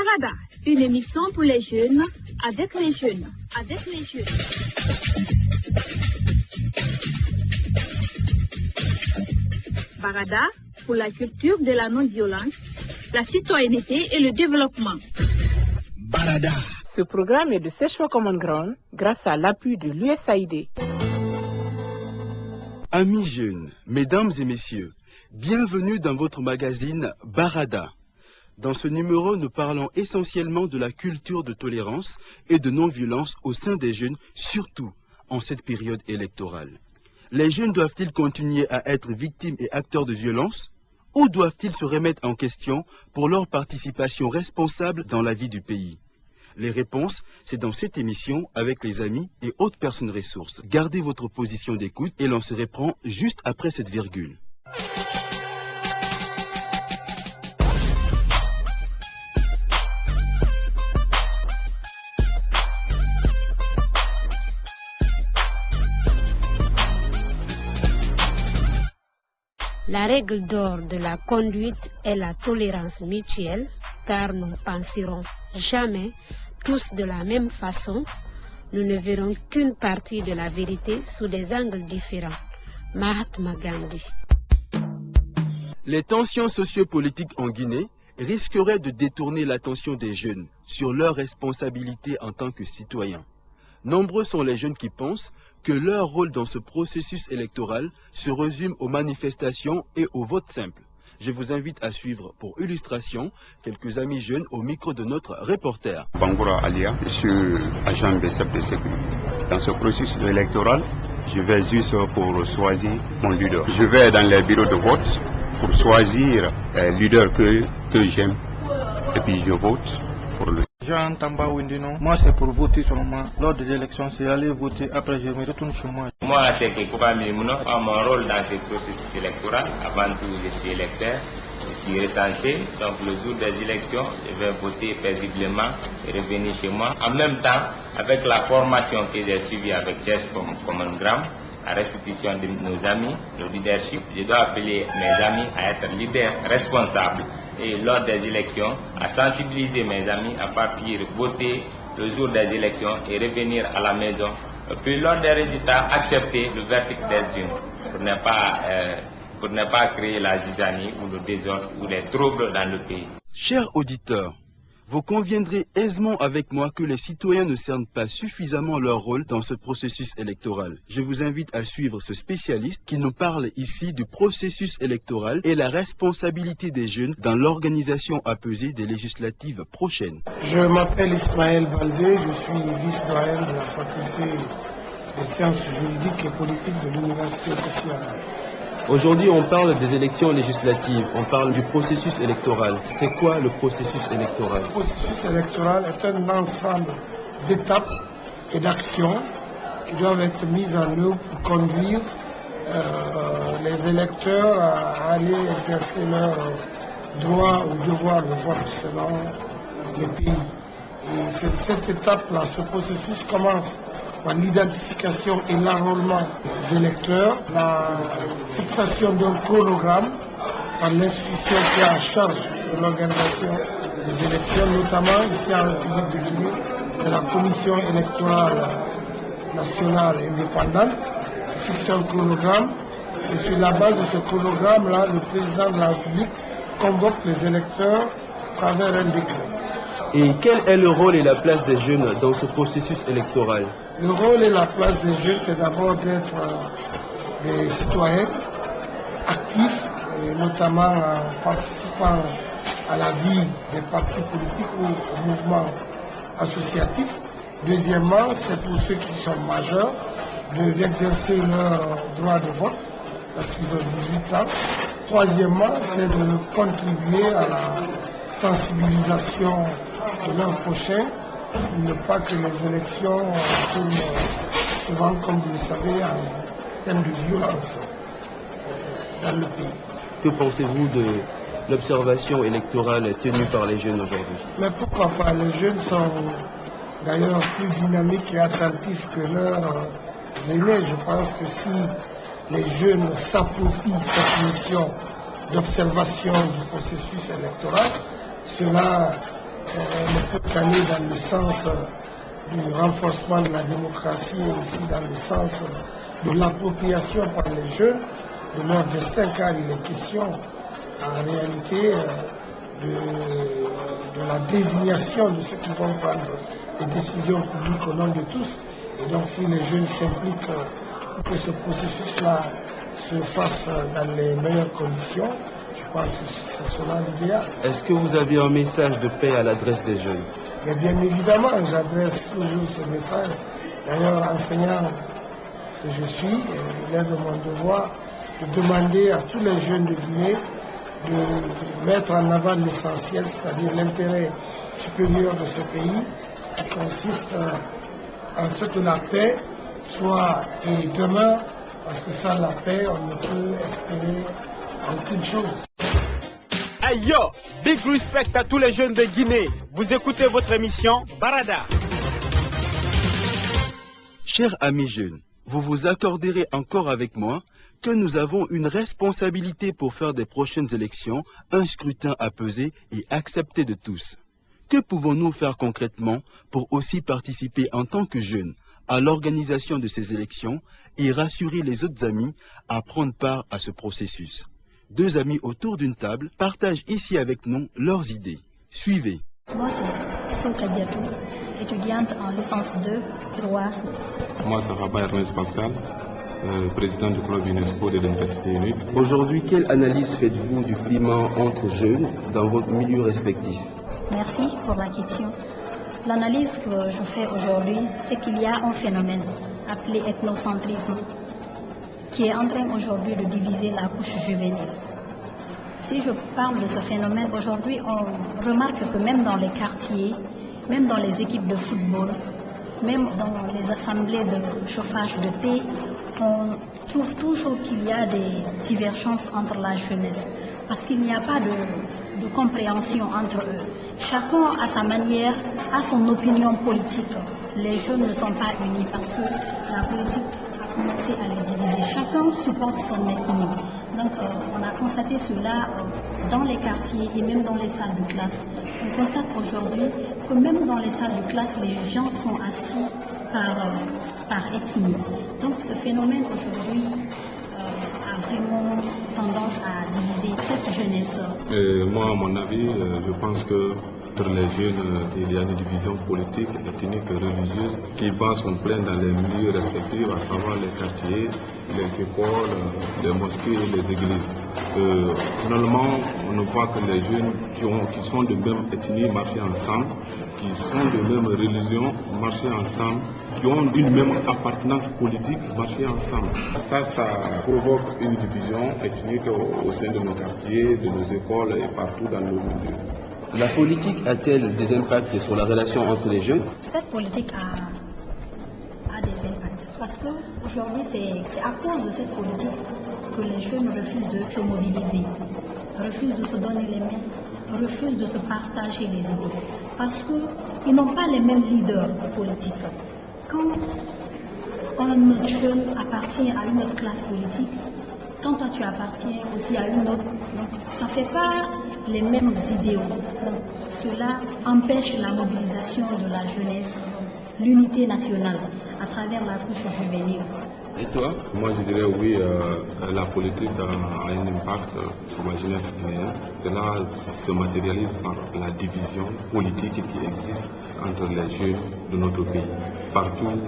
Barada, une émission pour les jeunes, avec les jeunes. Barada, pour la culture de la non-violence, la citoyenneté et le développement. Barada. Ce programme est de Seshwa Common Ground grâce à l'appui de l'USAID. Amis jeunes, mesdames et messieurs, bienvenue dans votre magazine Barada. Dans ce numéro, nous parlons essentiellement de la culture de tolérance et de non-violence au sein des jeunes, surtout en cette période électorale. Les jeunes doivent-ils continuer à être victimes et acteurs de violence ou doivent-ils se remettre en question pour leur participation responsable dans la vie du pays? Les réponses, c'est dans cette émission avec les amis et autres personnes ressources. Gardez votre position d'écoute et l'on se reprend juste après cette virgule. La règle d'or de la conduite est la tolérance mutuelle, car nous ne penserons jamais tous de la même façon. Nous ne verrons qu'une partie de la vérité sous des angles différents. Mahatma Gandhi. Les tensions sociopolitiques en Guinée risqueraient de détourner l'attention des jeunes sur leurs responsabilités en tant que citoyens. Nombreux sont les jeunes qui pensent que leur rôle dans ce processus électoral se résume aux manifestations et au vote simple. Je vous invite à suivre pour illustration quelques amis jeunes au micro de notre reporter. Bangoura Alia, je suis agent de sécurité. Dans ce processus électoral, je vais juste pour choisir mon leader. Je vais dans les bureaux de vote pour choisir un leader que j'aime et puis je vote pour lui. Jean Tamba Windino, moi c'est pour voter seulement. Lors des élections, c'est aller voter, après je me retourne chez moi. Moi c'est que Kouba Mimouno a mon rôle dans ce processus électoral. Avant tout, je suis électeur, je suis recensé. Donc le jour des élections, je vais voter paisiblement et revenir chez moi. En même temps, avec la formation que j'ai suivie avec Jess Common Ground, la restitution de nos amis, le leadership, je dois appeler mes amis à être leaders responsables. Et lors des élections, à sensibiliser mes amis à partir voter le jour des élections et revenir à la maison. Et puis lors des résultats, accepter le verdict des urnes pour ne pas créer la zizanie ou le désordre ou les troubles dans le pays. Chers auditeurs, vous conviendrez aisément avec moi que les citoyens ne cernent pas suffisamment leur rôle dans ce processus électoral. Je vous invite à suivre ce spécialiste qui nous parle ici du processus électoral et la responsabilité des jeunes dans l'organisation apaisée des législatives prochaines. Je m'appelle Ismaël Baldé, je suis vice-doyen de la faculté des sciences juridiques et politiques de l'Université sociale. Aujourd'hui, on parle des élections législatives, on parle du processus électoral. C'est quoi le processus électoral? Le processus électoral est un ensemble d'étapes et d'actions qui doivent être mises en œuvre pour conduire les électeurs à aller exercer leur droit ou devoir de vote selon les pays. Et c'est cette étape-là, ce processus commence par l'identification et l'enrôlement des électeurs, la fixation d'un chronogramme par l'institution qui est en charge de l'organisation des élections, notamment ici en République de Guinée, c'est la Commission électorale nationale indépendante qui fixe un chronogramme et sur la base de ce chronogramme-là, le président de la République convoque les électeurs à travers un décret. Et quel est le rôle et la place des jeunes dans ce processus électoral? Le rôle et la place des jeunes, c'est d'abord d'être des citoyens actifs, et notamment en participant à la vie des partis politiques ou au mouvement associatif. Deuxièmement, c'est pour ceux qui sont majeurs d'exercer leur droit de vote, parce qu'ils ont 18 ans. Troisièmement, c'est de contribuer à la sensibilisation de l'an prochain, ne pas que les élections tournent souvent, comme vous le savez, en termes de violence dans le pays. Que pensez-vous de l'observation électorale tenue par les jeunes aujourd'hui? Mais pourquoi pas? Les jeunes sont d'ailleurs plus dynamiques et attentifs que leurs aînés. Je pense que si les jeunes s'approprient cette mission d'observation du processus électoral, cela ne peut qu'aller dans le sens du renforcement de la démocratie et aussi dans le sens de l'appropriation par les jeunes de leur destin, car il est question en réalité de la désignation de ceux qui vont prendre les décisions publiques au nom de tous. Et donc si les jeunes s'impliquent pour que ce processus-là se fasse dans les meilleures conditions, je pense que c'est cela l'idéal. Est-ce que vous avez un message de paix à l'adresse des jeunes? Mais bien évidemment, j'adresse toujours ce message. D'ailleurs, enseignant que je suis, il est de mon devoir de demander à tous les jeunes de Guinée de mettre en avant l'essentiel, c'est-à-dire l'intérêt supérieur de ce pays, qui consiste en ce que la paix soit et demeure, parce que sans la paix, on ne peut espérer aucune chose. Hey yo, big respect à tous les jeunes de Guinée. Vous écoutez votre émission Barada. Chers amis jeunes, vous vous accorderez encore avec moi que nous avons une responsabilité pour faire des prochaines élections un scrutin apaisé et accepté de tous. Que pouvons-nous faire concrètement pour aussi participer en tant que jeunes à l'organisation de ces élections et rassurer les autres amis à prendre part à ce processus? Deux amis autour d'une table partagent ici avec nous leurs idées. Suivez. Moi, c'est Soka Diatou, étudiante en licence 2, droit. Moi, c'est Rabat Ernest Pascal, président du club UNESCO de l'Université unique. Aujourd'hui, quelle analyse faites-vous du climat entre jeunes dans votre milieu respectif? Merci pour la question. L'analyse que je fais aujourd'hui, c'est qu'il y a un phénomène appelé ethnocentrisme qui est en train aujourd'hui de diviser la couche juvénile. Si je parle de ce phénomène aujourd'hui, on remarque que même dans les quartiers, même dans les équipes de football, même dans les assemblées de chauffage de thé, on trouve toujours qu'il y a des divergences entre la jeunesse, parce qu'il n'y a pas de compréhension entre eux. Chacun à sa manière a son opinion politique. Les jeunes ne sont pas unis parce que la politique a commencé à les diviser. Chacun supporte son ethnie. Donc on a constaté cela dans les quartiers et même dans les salles de classe. On constate aujourd'hui que même dans les salles de classe, les gens sont assis par ethnie. Donc ce phénomène aujourd'hui a vraiment tendance à diviser cette jeunesse. Moi, à mon avis, je pense que entre les jeunes, il y a une division politique, ethnique et religieuse qui passe en plein dans les milieux respectifs, à savoir les quartiers, les écoles, les mosquées et les églises. Finalement, on voit que les jeunes qui sont de même ethnie marchent ensemble, qui sont de même religion marchent ensemble, qui ont une même appartenance politique marcher ensemble. Ça provoque une division ethnique au sein de nos quartiers, de nos écoles et partout dans nos milieux. La politique a-t-elle des impacts sur la relation entre les jeunes? Cette politique a des impacts parce qu'aujourd'hui c'est à cause de cette politique que les jeunes refusent de se mobiliser, refusent de se donner les mains, refusent de se partager les idées parce qu'ils n'ont pas les mêmes leaders politiques. Quand un autre jeune appartient à une autre classe politique, quand toi tu appartiens aussi à une autre, donc ça ne fait pas les mêmes idéaux. Donc, cela empêche la mobilisation de la jeunesse, l'unité nationale à travers la couche juvénile. Et toi? Moi je dirais oui, la politique a un impact sur la jeunesse guinéenne. Cela se matérialise par la division politique qui existe entre les jeunes de notre pays. Partout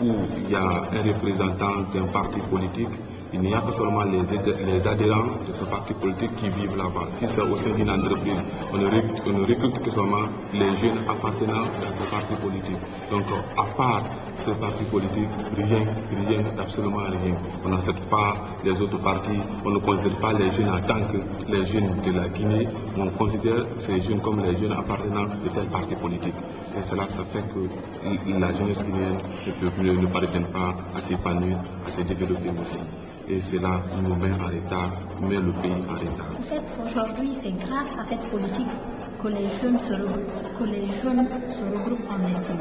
où il y a un représentant d'un parti politique, il n'y a pas seulement les adhérents de ce parti politique qui vivent là-bas. Si c'est au sein d'une entreprise, on ne recrute que seulement les jeunes appartenant à ce parti politique. Donc, à part ce parti politique, rien, absolument rien. On n'accepte pas les autres partis, on ne considère pas les jeunes en tant que les jeunes de la Guinée, on considère ces jeunes comme les jeunes appartenant de tel parti politique. Et cela, ça fait que la jeunesse guinéenne ne parvient pas à s'épanouir, à se développer aussi. Et cela nous met en retard, met le pays en retard. En fait, aujourd'hui, c'est grâce à cette politique que les jeunes se regroupent en ethnie.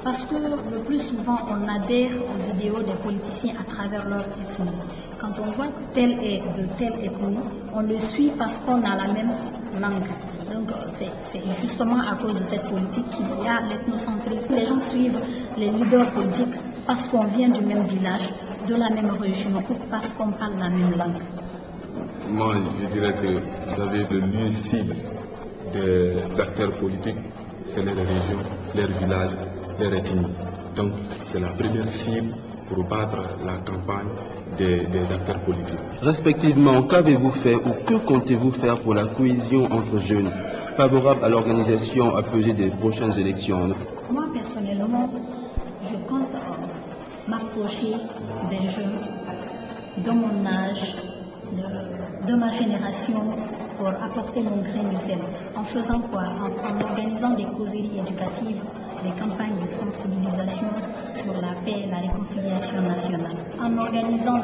Parce que le plus souvent, on adhère aux idéaux des politiciens à travers leur ethnie. Quand on voit que tel est de telle ethnie, on le suit parce qu'on a la même langue. Donc c'est justement à cause de cette politique qu'il y a l'ethnocentrisme. Les gens suivent les leaders politiques parce qu'on vient du même village, de la même région ou parce qu'on parle la même langue. Moi, je dirais que vous avez le lieu cible des acteurs politiques, c'est leur région, leur village, leur ethnie. Donc c'est la première cible pour battre la campagne des acteurs politiques. Respectivement, qu'avez-vous fait ou que comptez-vous faire pour la cohésion entre jeunes, favorable à l'organisation apaisée des prochaines élections? Moi, personnellement, je compte m'approcher des jeunes de mon âge, de ma génération, pour apporter mon grain de sel. En faisant quoi? En organisant des causeries éducatives, des campagnes de sensibilisation sur la paix et la réconciliation nationale. En organisant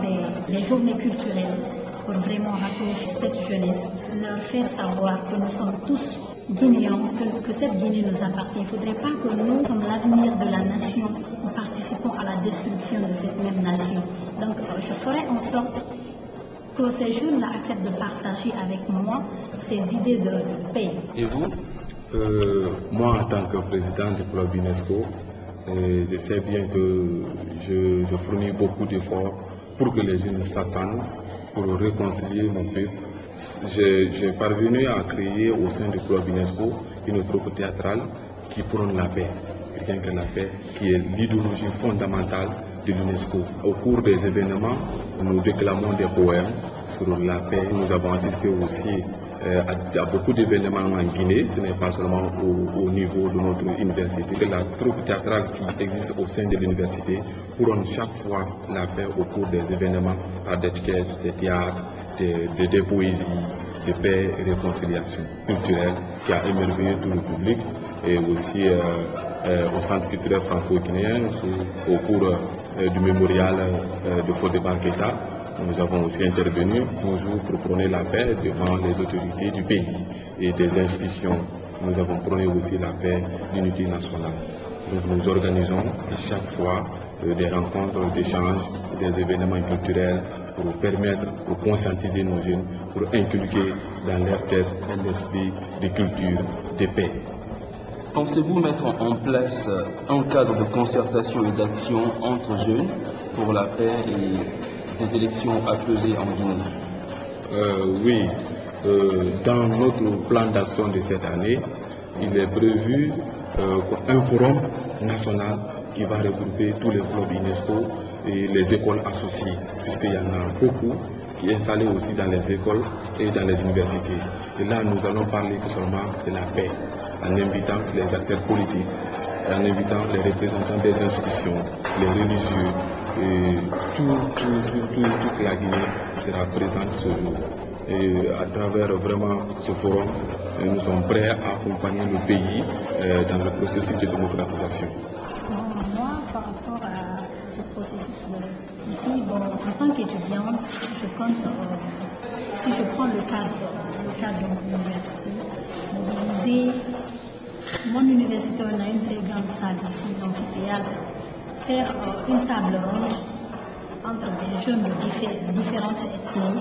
des journées culturelles pour vraiment rapprocher cette jeunesse, leur faire savoir que nous sommes tous Guinéens, que cette Guinée nous appartient. Il ne faudrait pas que nous, comme l'avenir de la nation, nous participons à la destruction de cette même nation. Donc je ferai en sorte que ces jeunes-là acceptent de partager avec moi ces idées de paix. Et vous? Moi, en tant que président du club UNESCO, je sais bien que je fournis beaucoup d'efforts pour que les jeunes s'attendent, pour réconcilier mon peuple. J'ai parvenu à créer au sein du club UNESCO une troupe théâtrale qui prône la paix. Rien que la paix, qui est l'idéologie fondamentale de l'UNESCO. Au cours des événements, nous déclamons des poèmes sur la paix. Nous avons assisté aussi à beaucoup d'événements en Guinée, ce n'est pas seulement au niveau de notre université. La troupe théâtrale qui existe au sein de l'université prône chaque fois la paix au cours des événements, par des sketchs, des théâtres, des poésies, de paix et réconciliation culturelle qui a émerveillé tout le public et aussi au centre culturel franco-guinéen au cours du mémorial de Fodéba Keïta. Nous avons aussi intervenu toujours pour prôner la paix devant les autorités du pays et des institutions. Nous avons prôné aussi la paix, l'unité nationale. Donc nous organisons chaque fois des rencontres, d'échanges, des événements culturels pour permettre, pour conscientiser nos jeunes, pour inculquer dans leur tête un esprit de culture, de paix. Pensez-vous mettre en place un cadre de concertation et d'action entre jeunes pour la paix et des élections apaisées en Guinée? Oui, dans notre plan d'action de cette année, il est prévu un forum national qui va regrouper tous les clubs UNESCO et les écoles associées, puisqu'il y en a beaucoup qui sont installés aussi dans les écoles et dans les universités. Et là, nous allons parler seulement de la paix, en invitant les acteurs politiques, en invitant les représentants des institutions, les religieux, et toute la Guinée sera présente ce jour. Et à travers vraiment ce forum, nous sommes prêts à accompagner le pays dans le processus de démocratisation. Moi, par rapport à ce processus ici, en tant qu'étudiante, je compte, si je prends le cadre de mon université, mon université, on a une très grande salle ici, l'amphithéâtre, faire une table ronde entre des jeunes de différentes ethnies,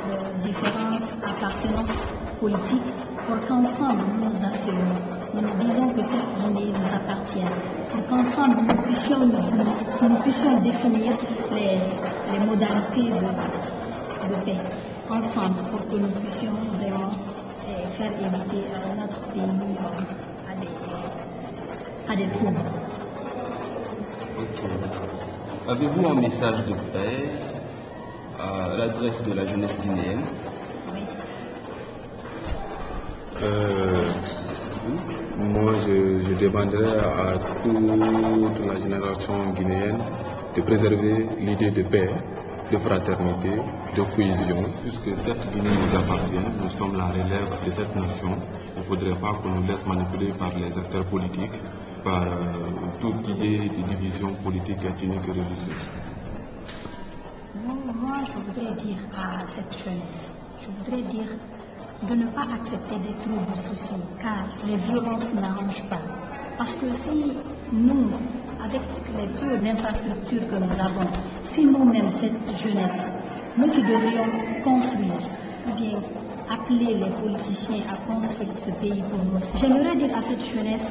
de différentes appartenances politiques, pour qu'ensemble nous nous asseyons, nous disons que cette Guinée nous appartient, pour qu'ensemble nous puissions définir les modalités de paix, ensemble, pour que nous puissions vraiment faire éviter notre pays à des troubles. Okay. Avez-vous un message de paix à l'adresse de la jeunesse guinéenne? Moi, je demanderais à toute la génération guinéenne de préserver l'idée de paix, de fraternité, de cohésion, puisque cette Guinée nous appartient, nous sommes la relève de cette nation. Il ne faudrait pas qu'on nous laisse manipuler par les acteurs politiques, par toute idée de division politique, ethnique et religieuse. Moi, je voudrais dire à cette jeunesse, de ne pas accepter des troubles sociaux, car les violences n'arrangent pas. Parce que si nous, avec les peu d'infrastructures que nous avons, si nous-mêmes, cette jeunesse, nous qui devrions construire, ou bien appeler les politiciens à construire ce pays pour nous. J'aimerais dire à cette jeunesse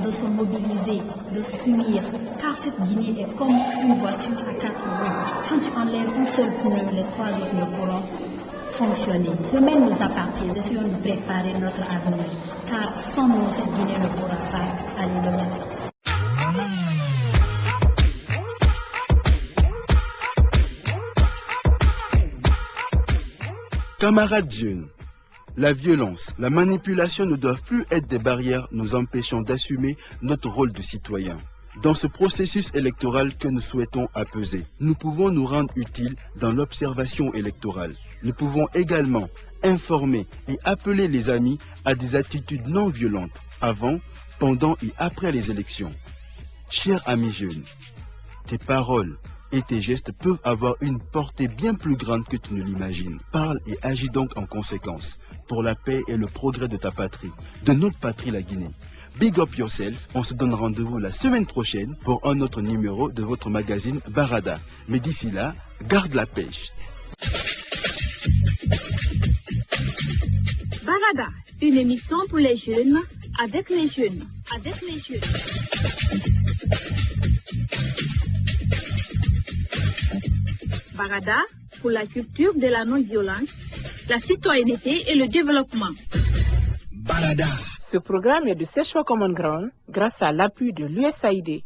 de se mobiliser, de s'unir, car cette Guinée est comme une voiture à 4 roues. Quand tu enlèves un seul pneu, les 3 autres ne pourront fonctionner. Demain nous appartient, essayons de préparer notre avenir, car sans nous, cette Guinée ne pourra pas aller de loin. Camarades jeunes, la violence, la manipulation ne doivent plus être des barrières nous empêchant d'assumer notre rôle de citoyen. Dans ce processus électoral que nous souhaitons apaiser, nous pouvons nous rendre utiles dans l'observation électorale. Nous pouvons également informer et appeler les amis à des attitudes non violentes avant, pendant et après les élections. Chers amis jeunes, tes paroles et tes gestes peuvent avoir une portée bien plus grande que tu ne l'imagines. Parle et agis donc en conséquence pour la paix et le progrès de ta patrie, de notre patrie la Guinée. Big up yourself, on se donne rendez-vous la semaine prochaine pour un autre numéro de votre magazine Barada. Mais d'ici là, garde la pêche. Barada, une émission pour les jeunes, avec les jeunes, avec les jeunes. Barada, pour la culture de la non-violence, la citoyenneté et le développement. Barada. Ce programme est de Seshwa Common Ground grâce à l'appui de l'USAID.